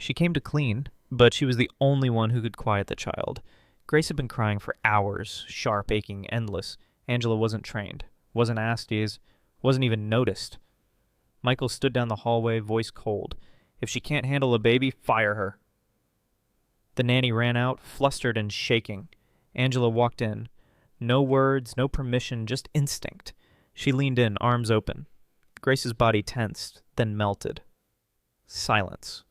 She came to clean, but she was the only one who could quiet the child. Grace had been crying for hours, sharp, aching, endless. Angela wasn't trained, wasn't asked these, wasn't even noticed. Michael stood down the hallway, voice cold. If she can't handle a baby, fire her. The nanny ran out, flustered and shaking. Angela walked in. No words, no permission, just instinct. She leaned in, arms open. Grace's body tensed, then melted. Silence.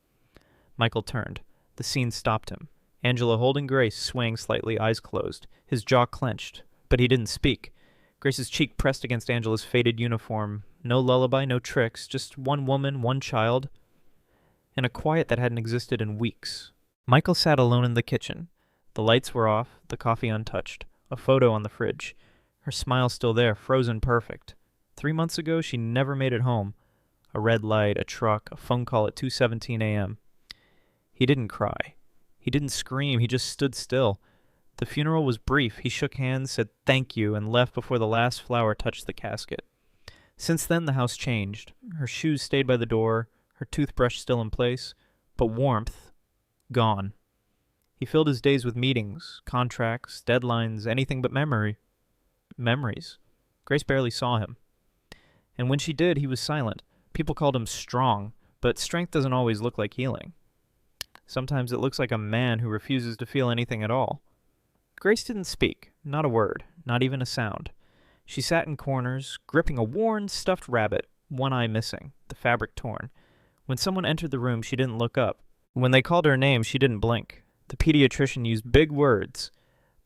Michael turned. The scene stopped him. Angela holding Grace, swaying slightly, eyes closed. His jaw clenched, but he didn't speak. Grace's cheek pressed against Angela's faded uniform. No lullaby, no tricks, just one woman, one child, and a quiet that hadn't existed in weeks. Michael sat alone in the kitchen. The lights were off, the coffee untouched, a photo on the fridge. Her smile still there, frozen perfect. 3 months ago, she never made it home. A red light, a truck, a phone call at 2:17 a.m. He didn't cry. He didn't scream, he just stood still. The funeral was brief. He shook hands, said thank you, and left before the last flower touched the casket. Since then, the house changed. Her shoes stayed by the door, her toothbrush still in place, but warmth gone. He filled his days with meetings, contracts, deadlines, anything but memories. Grace barely saw him. And when she did, he was silent. People called him strong, but strength doesn't always look like healing. Sometimes it looks like a man who refuses to feel anything at all. Grace didn't speak, not a word, not even a sound. She sat in corners, gripping a worn, stuffed rabbit, one eye missing, the fabric torn. When someone entered the room, she didn't look up. When they called her name, she didn't blink. The pediatrician used big words.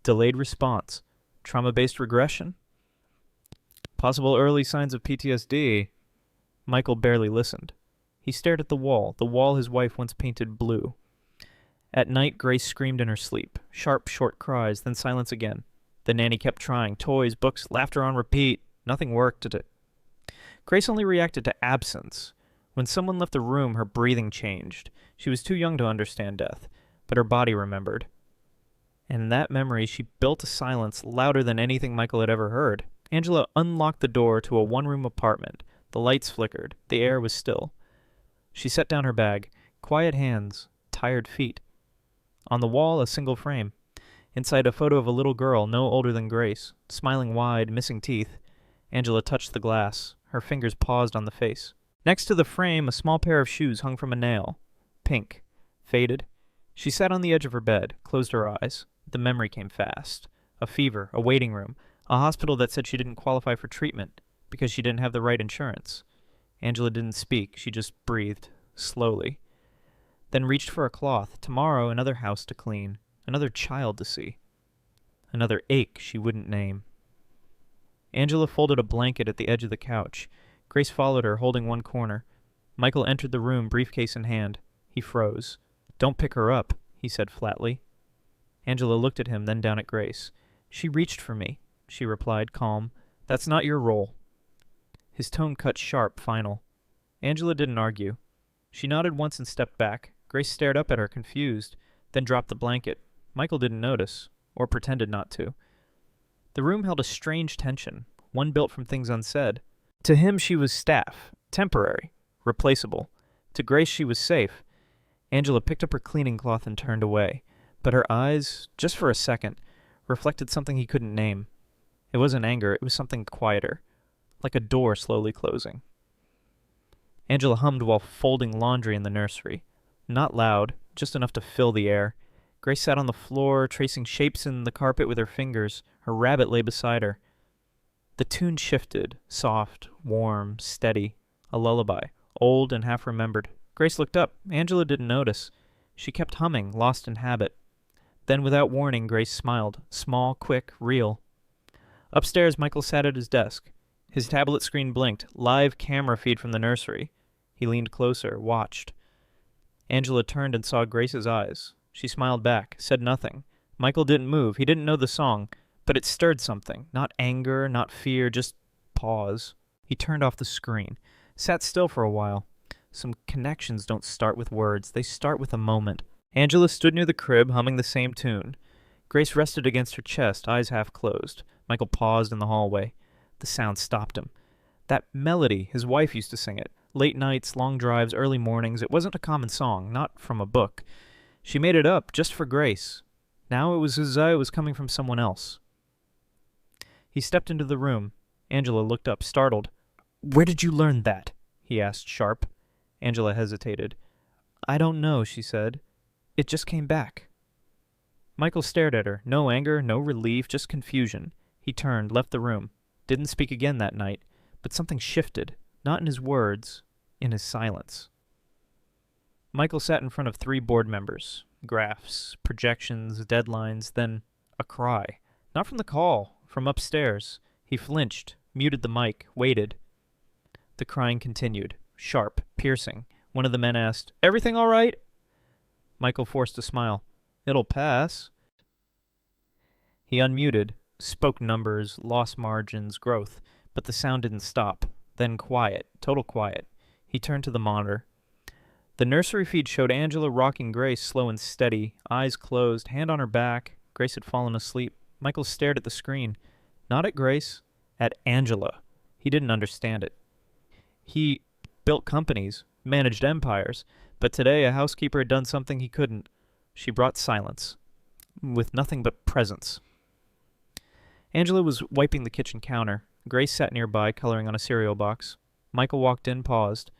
Delayed response. Trauma-based regression? Possible early signs of PTSD. Michael barely listened. He stared at the wall his wife once painted blue. At night, Grace screamed in her sleep. Sharp, short cries, then silence again. The nanny kept trying. Toys, books, laughter on repeat. Nothing worked. Grace only reacted to absence. When someone left the room, her breathing changed. She was too young to understand death, but her body remembered. And in that memory, she built a silence louder than anything Michael had ever heard. Angela unlocked the door to a one-room apartment. The lights flickered. The air was still. She set down her bag. Quiet hands. Tired feet. On the wall, a single frame. Inside, a photo of a little girl, no older than Grace, smiling wide, missing teeth. Angela touched the glass. Her fingers paused on the face. Next to the frame, a small pair of shoes hung from a nail. Pink. Faded. She sat on the edge of her bed, closed her eyes. The memory came fast. A fever, a waiting room, a hospital that said she didn't qualify for treatment because she didn't have the right insurance. Angela didn't speak. She just breathed, slowly. Then reached for a cloth. Tomorrow, another house to clean. Another child to see. Another ache she wouldn't name. Angela folded a blanket at the edge of the couch. Grace followed her, holding one corner. Michael entered the room, briefcase in hand. He froze. "Don't pick her up," he said flatly. Angela looked at him, then down at Grace. "She reached for me," she replied, calm. "That's not your role." His tone cut sharp, final. Angela didn't argue. She nodded once and stepped back. Grace stared up at her, confused, then dropped the blanket. Michael didn't notice, or pretended not to. The room held a strange tension, one built from things unsaid. To him she was staff, temporary, replaceable. To Grace she was safe. Angela picked up her cleaning cloth and turned away, but her eyes, just for a second, reflected something he couldn't name. It wasn't anger, it was something quieter, like a door slowly closing. Angela hummed while folding laundry in the nursery. Not loud, just enough to fill the air. Grace sat on the floor, tracing shapes in the carpet with her fingers. Her rabbit lay beside her. The tune shifted, soft, warm, steady. A lullaby, old and half-remembered. Grace looked up. Angela didn't notice. She kept humming, lost in habit. Then, without warning, Grace smiled. Small, quick, real. Upstairs, Michael sat at his desk. His tablet screen blinked. Live camera feed from the nursery. He leaned closer, watched. Angela turned and saw Grace's eyes. She smiled back, said nothing. Michael didn't move. He didn't know the song, but it stirred something. Not anger, not fear, just pause. He turned off the screen, sat still for a while. Some connections don't start with words. They start with a moment. Angela stood near the crib, humming the same tune. Grace rested against her chest, eyes half closed. Michael paused in the hallway. The sound stopped him. That melody, his wife used to sing it. Late nights, long drives, early mornings. It wasn't a common song, not from a book. She made it up just for Grace. Now it was as though it was coming from someone else. He stepped into the room. Angela looked up, startled. "Where did you learn that?" he asked, sharp. Angela hesitated. "I don't know," she said. "It just came back." Michael stared at her. No anger, no relief, just confusion. He turned, left the room. Didn't speak again that night. But something shifted. Not in his words, in his silence. Michael sat in front of 3 board members. Graphs, projections, deadlines, then a cry. Not from the call, from upstairs. He flinched, muted the mic, waited. The crying continued, sharp, piercing. One of the men asked, "Everything all right?" Michael forced a smile. "It'll pass." He unmuted, spoke numbers, loss margins, growth, but the sound didn't stop. Then quiet, total quiet. He turned to the monitor. The nursery feed showed Angela rocking Grace slow and steady, eyes closed, hand on her back. Grace had fallen asleep. Michael stared at the screen. Not at Grace, at Angela. He didn't understand it. He built companies, managed empires, but today a housekeeper had done something he couldn't. She brought silence, with nothing but presence. Angela was wiping the kitchen counter. Grace sat nearby, coloring on a cereal box. Michael walked in, paused.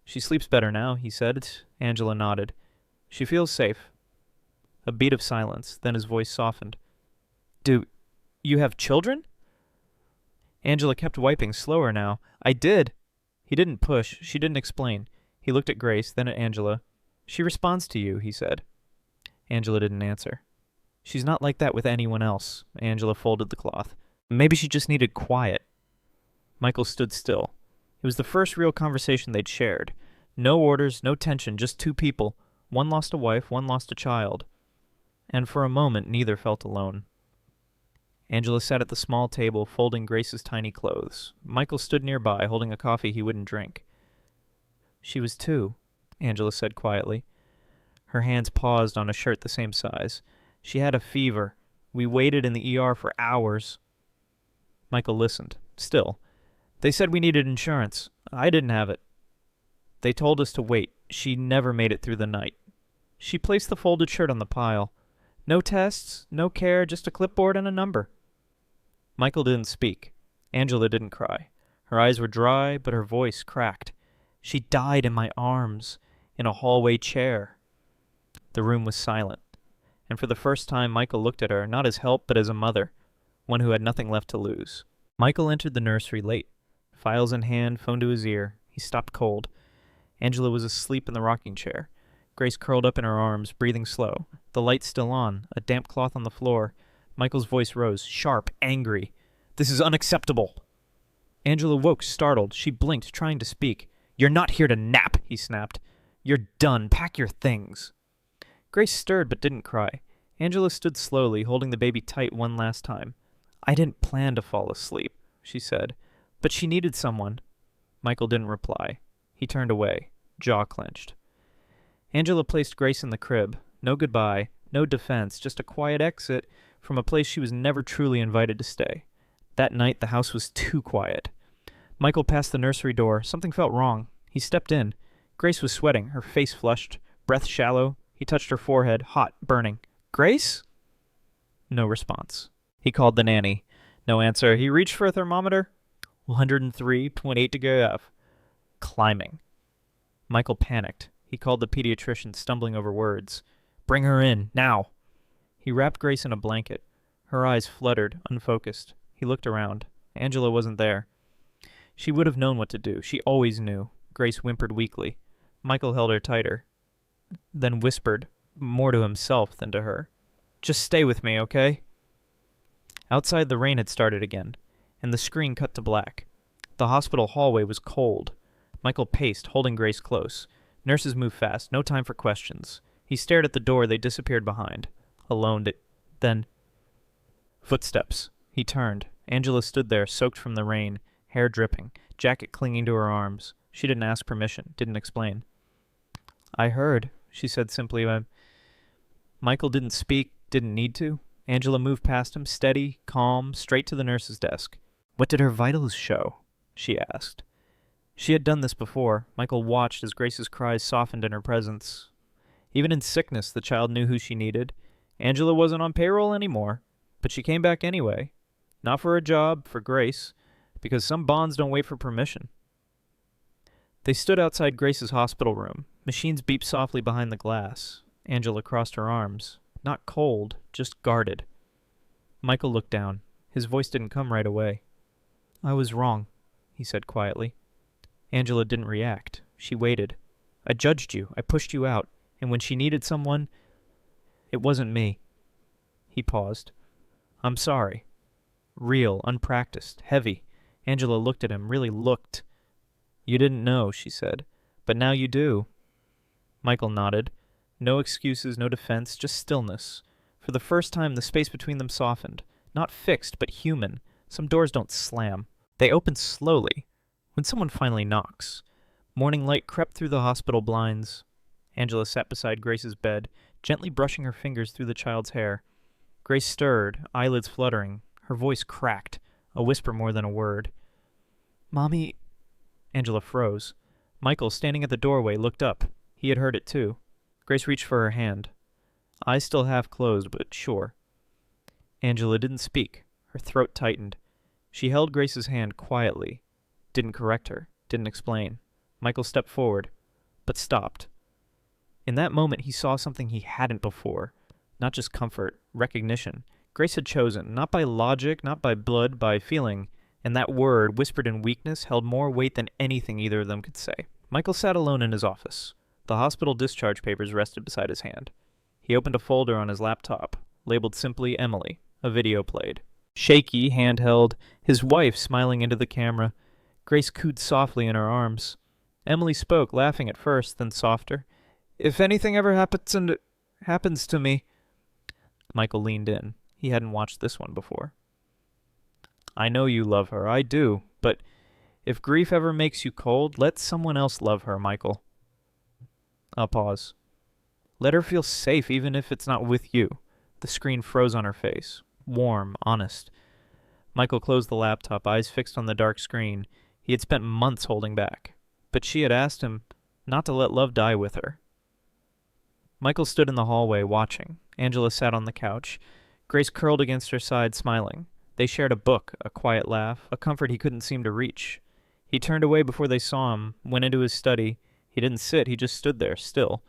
"She sleeps better now," he said. Angela nodded. "She feels safe." A beat of silence, then his voice softened. "Do you have children?" Angela kept wiping, slower now. "I did." He didn't push. She didn't explain. He looked at Grace, then at Angela. "She responds to you," he said. Angela didn't answer. "She's not like that with anyone else." Angela folded the cloth. "Maybe she just needed quiet." Michael stood still. It was the first real conversation they'd shared. No orders, no tension, just 2 people. One lost a wife, one lost a child. And for a moment, neither felt alone. Angela sat at the small table, folding Grace's tiny clothes. Michael stood nearby, holding a coffee he wouldn't drink. "She was 2, Angela said quietly. Her hands paused on a shirt the same size. "She had a fever. We waited in the ER for hours." Michael listened. Still. "They said we needed insurance. I didn't have it. They told us to wait. She never made it through the night." She placed the folded shirt on the pile. "No tests, no care, just a clipboard and a number." Michael didn't speak. Angela didn't cry. Her eyes were dry, but her voice cracked. "She died in my arms, in a hallway chair." The room was silent. And for the first time, Michael looked at her, not as help, but as a mother, one who had nothing left to lose. Michael entered the nursery late. Files in hand, phone to his ear. He stopped cold. Angela was asleep in the rocking chair. Grace curled up in her arms, breathing slow. The light still on, a damp cloth on the floor. Michael's voice rose, sharp, angry. "This is unacceptable." Angela woke, startled. She blinked, trying to speak. "You're not here to nap," he snapped. "You're done. Pack your things." Grace stirred but didn't cry. Angela stood slowly, holding the baby tight one last time. "I didn't plan to fall asleep," she said. "But she needed someone." Michael didn't reply. He turned away, jaw clenched. Angela placed Grace in the crib. No goodbye, no defense, just a quiet exit from a place she was never truly invited to stay. That night, the house was too quiet. Michael passed the nursery door. Something felt wrong. He stepped in. Grace was sweating, her face flushed, breath shallow. He touched her forehead, hot, burning. "Grace?" No response. He called the nanny. No answer. He reached for a thermometer. 103.8 degrees F. Climbing. Michael panicked. He called the pediatrician, stumbling over words. "Bring her in, now." He wrapped Grace in a blanket. Her eyes fluttered, unfocused. He looked around. Angela wasn't there. She would have known what to do. She always knew. Grace whimpered weakly. Michael held her tighter, then whispered, more to himself than to her. "Just stay with me, okay?" Outside, the rain had started again, and the screen cut to black. The hospital hallway was cold. Michael paced, holding Grace close. Nurses moved fast, no time for questions. He stared at the door they disappeared behind. Alone, then... Footsteps. He turned. Angela stood there, soaked from the rain, hair dripping, jacket clinging to her arms. She didn't ask permission, didn't explain. "I heard," she said simply. Michael didn't speak, didn't need to. Angela moved past him, steady, calm, straight to the nurse's desk. "What did her vitals show?" she asked. She had done this before. Michael watched as Grace's cries softened in her presence. Even in sickness, the child knew who she needed. Angela wasn't on payroll anymore, but she came back anyway. Not for a job, for Grace, because some bonds don't wait for permission. They stood outside Grace's hospital room. Machines beeped softly behind the glass. Angela crossed her arms. Not cold, just guarded. Michael looked down. His voice didn't come right away. "I was wrong," he said quietly. Angela didn't react. She waited. "I judged you. I pushed you out. And when she needed someone, it wasn't me." He paused. "I'm sorry." Real, unpracticed, heavy. Angela looked at him, really looked. "You didn't know," she said. "But now you do." Michael nodded. No excuses, no defense, just stillness. For the first time, the space between them softened. Not fixed, but human. Some doors don't slam. They open slowly, when someone finally knocks. Morning light crept through the hospital blinds. Angela sat beside Grace's bed, gently brushing her fingers through the child's hair. Grace stirred, eyelids fluttering. Her voice cracked, a whisper more than a word. "Mommy..." Angela froze. Michael, standing at the doorway, looked up. He had heard it too. Grace reached for her hand. Eyes still half closed, but sure. Angela didn't speak. Her throat tightened. She held Grace's hand quietly. Didn't correct her. Didn't explain. Michael stepped forward, but stopped. In that moment, he saw something he hadn't before. Not just comfort, recognition. Grace had chosen, not by logic, not by blood, by feeling, and that word, whispered in weakness, held more weight than anything either of them could say. Michael sat alone in his office. The hospital discharge papers rested beside his hand. He opened a folder on his laptop, labeled simply Emily. A video played. Shaky, handheld, his wife smiling into the camera. Grace cooed softly in her arms. Emily spoke, laughing at first, then softer. "If anything ever happens to me..." Michael leaned in. He hadn't watched this one before. "I know you love her, I do, but if grief ever makes you cold, let someone else love her, Michael." A pause. "Let her feel safe even if it's not with you." The screen froze on her face. Warm, honest. Michael closed the laptop, eyes fixed on the dark screen. He had spent months holding back. But she had asked him not to let love die with her. Michael stood in the hallway, watching. Angela sat on the couch. Grace curled against her side, smiling. They shared a book, a quiet laugh, a comfort he couldn't seem to reach. He turned away before they saw him, went into his study. He didn't sit, he just stood there, still.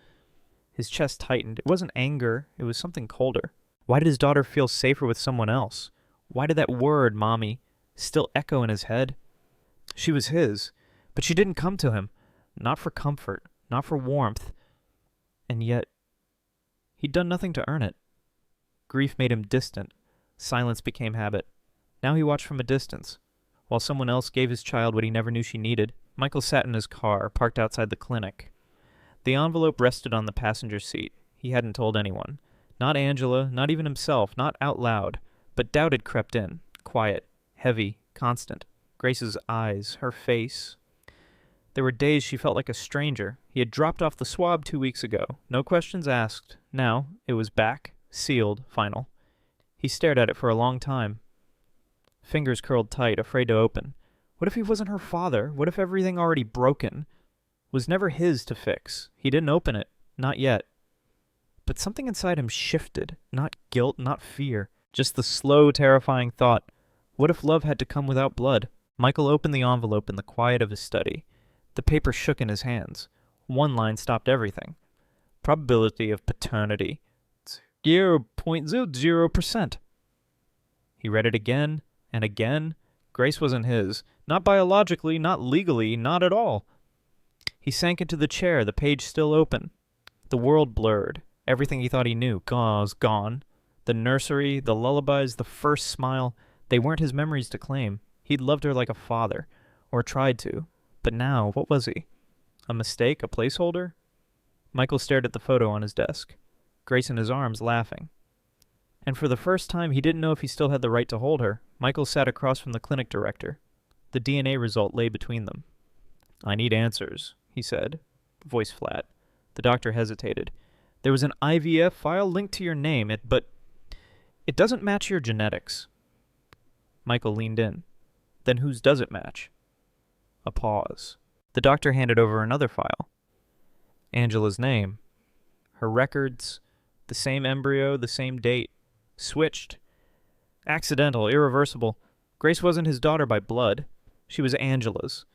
His chest tightened. It wasn't anger, it was something colder. Why did his daughter feel safer with someone else? Why did that word, Mommy, still echo in his head? She was his, but she didn't come to him. Not for comfort, not for warmth. And yet, he'd done nothing to earn it. Grief made him distant. Silence became habit. Now he watched from a distance. While someone else gave his child what he never knew she needed, Michael sat in his car, parked outside the clinic. The envelope rested on the passenger seat. He hadn't told anyone. Not Angela, not even himself, not out loud. But doubt had crept in. Quiet, heavy, constant. Grace's eyes, her face. There were days she felt like a stranger. He had dropped off the swab 2 weeks ago. No questions asked. Now, it was back, sealed, final. He stared at it for a long time. Fingers curled tight, afraid to open. What if he wasn't her father? What if everything already broken was never his to fix? He didn't open it. Not yet. But something inside him shifted. Not guilt, not fear. Just the slow, terrifying thought. What if love had to come without blood? Michael opened the envelope in the quiet of his study. The paper shook in his hands. One line stopped everything. Probability of paternity. 0.00%. He read it again and again. Grace wasn't his. Not biologically, not legally, not at all. He sank into the chair, the page still open. The world blurred. Everything he thought he knew was gone. The nursery, the lullabies, the first smile, they weren't his memories to claim. He'd loved her like a father, or tried to. But now, what was he? A mistake, a placeholder? Michael stared at the photo on his desk. Grace in his arms, laughing. And for the first time, he didn't know if he still had the right to hold her. Michael sat across from the clinic director. The DNA result lay between them. "I need answers," he said, voice flat. The doctor hesitated. "There was an IVF file linked to your name, but it doesn't match your genetics." Michael leaned in. "Then whose does it match?" A pause. The doctor handed over another file. Angela's name. Her records. The same embryo, the same date. Switched. Accidental, irreversible. Grace wasn't his daughter by blood. She was Angela's.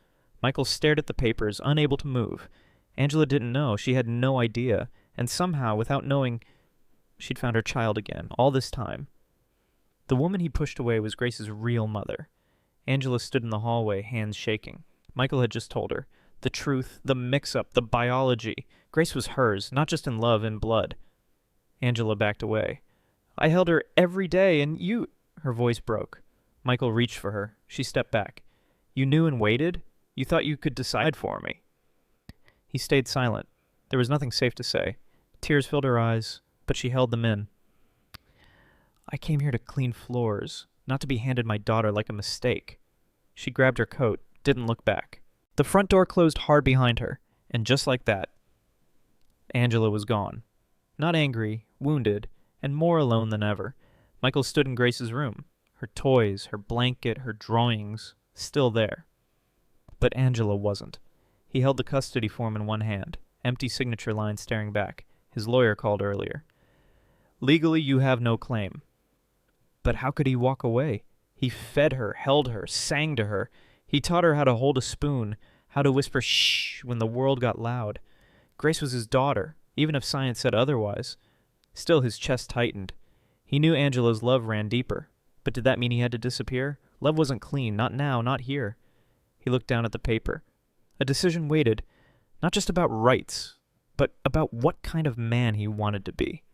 Michael stared at the papers, unable to move. Angela didn't know. She had no idea. And somehow, without knowing, she'd found her child again, all this time. The woman he pushed away was Grace's real mother. Angela stood in the hallway, hands shaking. Michael had just told her. The truth, the mix-up, the biology. Grace was hers, not just in love, in blood. Angela backed away. I held her every day, and you... Her voice broke. Michael reached for her. She stepped back. You knew and waited? You thought you could decide for me. He stayed silent. There was nothing safe to say. Tears filled her eyes, but she held them in. I came here to clean floors, not to be handed my daughter like a mistake. She grabbed her coat, didn't look back. The front door closed hard behind her, and just like that, Angela was gone. Not angry, wounded, and more alone than ever. Michael stood in Grace's room. Her toys, her blanket, her drawings, still there. But Angela wasn't. He held the custody form in one hand, empty signature line staring back. His lawyer called earlier. Legally, you have no claim. But how could he walk away? He fed her, held her, sang to her. He taught her how to hold a spoon, how to whisper shh when the world got loud. Grace was his daughter, even if science said otherwise. Still, his chest tightened. He knew Angela's love ran deeper. But did that mean he had to disappear? Love wasn't clean, not now, not here. He looked down at the paper. A decision waited, not just about rights, but about what kind of man he wanted to be.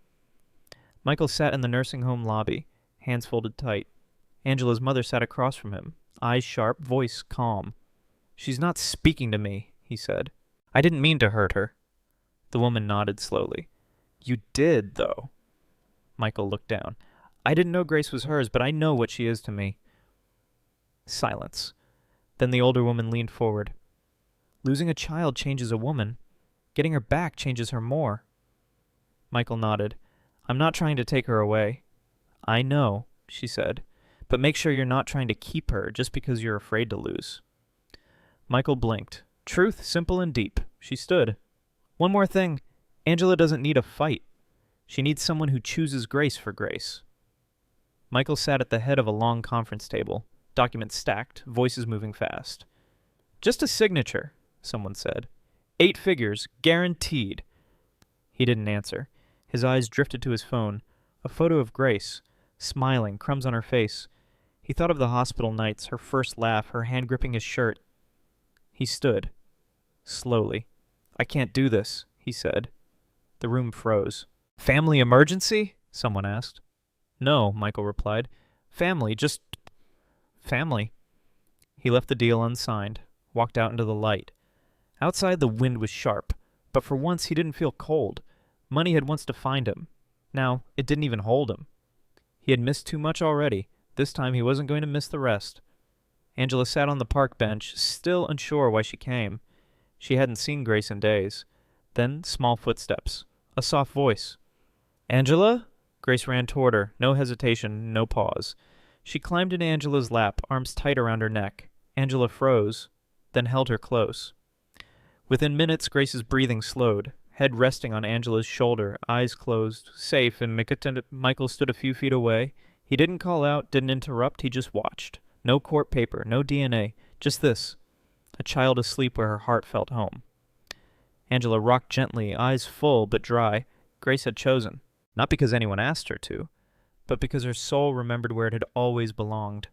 Michael sat in the nursing home lobby, hands folded tight. Angela's mother sat across from him, eyes sharp, voice calm. She's not speaking to me, he said. I didn't mean to hurt her. The woman nodded slowly. You did, though. Michael looked down. I didn't know Grace was hers, but I know what she is to me. Silence. Then the older woman leaned forward. Losing a child changes a woman. Getting her back changes her more. Michael nodded. I'm not trying to take her away. I know, she said, but make sure you're not trying to keep her just because you're afraid to lose. Michael blinked. Truth, simple and deep. She stood. One more thing. Angela doesn't need a fight. She needs someone who chooses Grace for Grace. Michael sat at the head of a long conference table, documents stacked, voices moving fast. Just a signature, someone said. 8 figures, guaranteed. He didn't answer. His eyes drifted to his phone, a photo of Grace, smiling, crumbs on her face. He thought of the hospital nights, her first laugh, her hand gripping his shirt. He stood. Slowly. I can't do this, he said. The room froze. Family emergency? Someone asked. No, Michael replied. Family, just... family. He left the deal unsigned, walked out into the light. Outside the wind was sharp, but for once he didn't feel cold. Money had once defined him. Now, it didn't even hold him. He had missed too much already. This time he wasn't going to miss the rest. Angela sat on the park bench, still unsure why she came. She hadn't seen Grace in days. Then, small footsteps. A soft voice. Angela? Grace ran toward her, no hesitation, no pause. She climbed into Angela's lap, arms tight around her neck. Angela froze, then held her close. Within minutes, Grace's breathing slowed, head resting on Angela's shoulder, eyes closed, safe, and Michael stood a few feet away. He didn't call out, didn't interrupt, he just watched. No court paper, no DNA, just this. A child asleep where her heart felt home. Angela rocked gently, eyes full but dry. Grace had chosen. Not because anyone asked her to, but because her soul remembered where it had always belonged.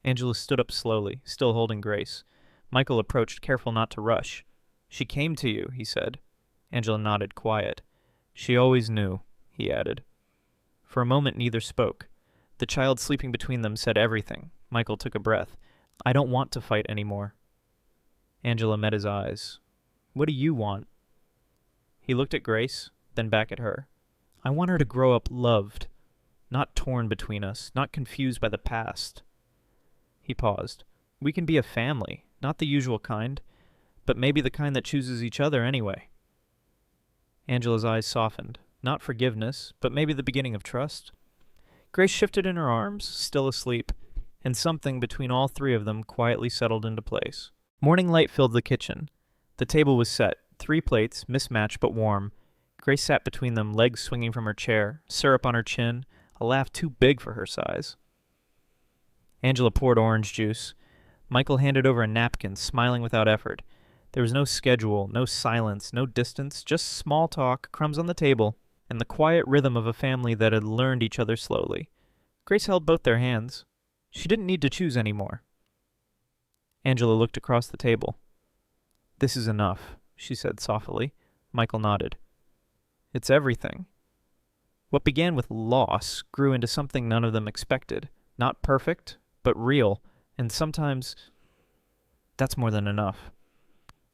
Angela stood up slowly, still holding Grace. Michael approached, careful not to rush. She came to you, he said. Angela nodded, quiet. She always knew, he added. For a moment neither spoke. The child sleeping between them said everything. Michael took a breath. I don't want to fight anymore. Angela met his eyes. What do you want? He looked at Grace, then back at her. I want her to grow up loved, not torn between us, not confused by the past. He paused. We can be a family, not the usual kind, but maybe the kind that chooses each other anyway. Angela's eyes softened. Not forgiveness, but maybe the beginning of trust. Grace shifted in her arms, still asleep, and something between all three of them quietly settled into place. Morning light filled the kitchen. The table was set, 3 plates, mismatched but warm. Grace sat between them, legs swinging from her chair, syrup on her chin, a laugh too big for her size. Angela poured orange juice. Michael handed over a napkin, smiling without effort. There was no schedule, no silence, no distance, just small talk, crumbs on the table, and the quiet rhythm of a family that had learned each other slowly. Grace held both their hands. She didn't need to choose any more. Angela looked across the table. "This is enough," she said softly. Michael nodded. "It's everything." What began with loss grew into something none of them expected. Not perfect, but real, and sometimes that's more than enough.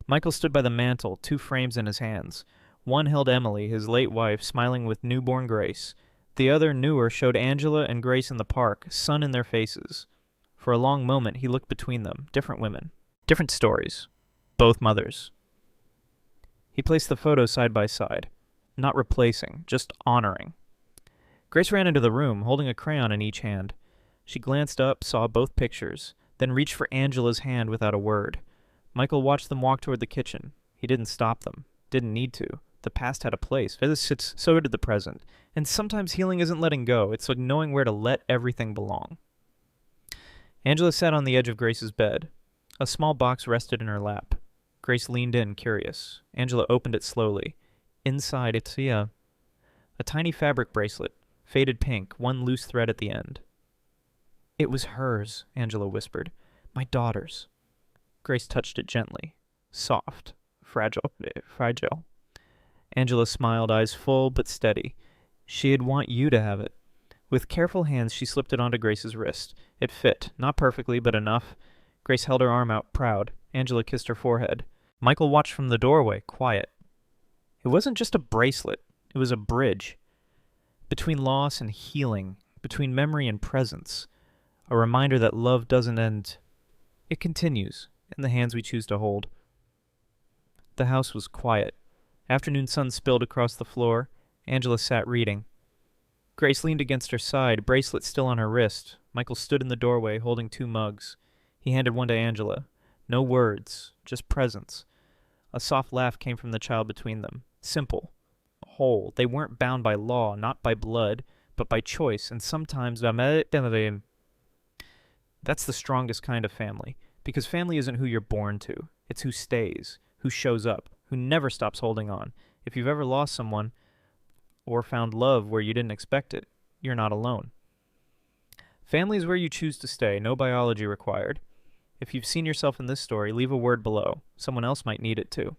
Michael stood by the mantel, 2 frames in his hands. One held Emily, his late wife, smiling with newborn Grace. The other, newer, showed Angela and Grace in the park, sun in their faces. For a long moment he looked between them, different women, different stories, both mothers. He placed the photos side by side, not replacing, just honoring. Grace ran into the room, holding a crayon in each hand. She glanced up, saw both pictures, then reached for Angela's hand without a word. Michael watched them walk toward the kitchen. He didn't stop them, didn't need to. The past had a place, so did the present. And sometimes healing isn't letting go, it's like knowing where to let everything belong. Angela sat on the edge of Grace's bed. A small box rested in her lap. Grace leaned in, curious. Angela opened it slowly. Inside, it's a tiny fabric bracelet, faded pink, one loose thread at the end. "It was hers," Angela whispered. "My daughter's." Grace touched it gently. Soft, fragile. Angela smiled, eyes full but steady. She'd want you to have it. With careful hands, she slipped it onto Grace's wrist. It fit, not perfectly, but enough. Grace held her arm out, proud. Angela kissed her forehead. Michael watched from the doorway, quiet. It wasn't just a bracelet. It was a bridge. Between loss and healing, between memory and presence. A reminder that love doesn't end. It continues, in the hands we choose to hold. The house was quiet. Afternoon sun spilled across the floor. Angela sat reading. Grace leaned against her side, bracelet still on her wrist. Michael stood in the doorway, holding 2 mugs. He handed one to Angela. No words, just presence. A soft laugh came from the child between them. Simple. Whole. They weren't bound by law, not by blood, but by choice, and sometimes that's the strongest kind of family. Because family isn't who you're born to. It's who stays, who shows up, who never stops holding on. If you've ever lost someone, or found love where you didn't expect it, you're not alone. Family is where you choose to stay, no biology required. If you've seen yourself in this story, leave a word below. Someone else might need it too.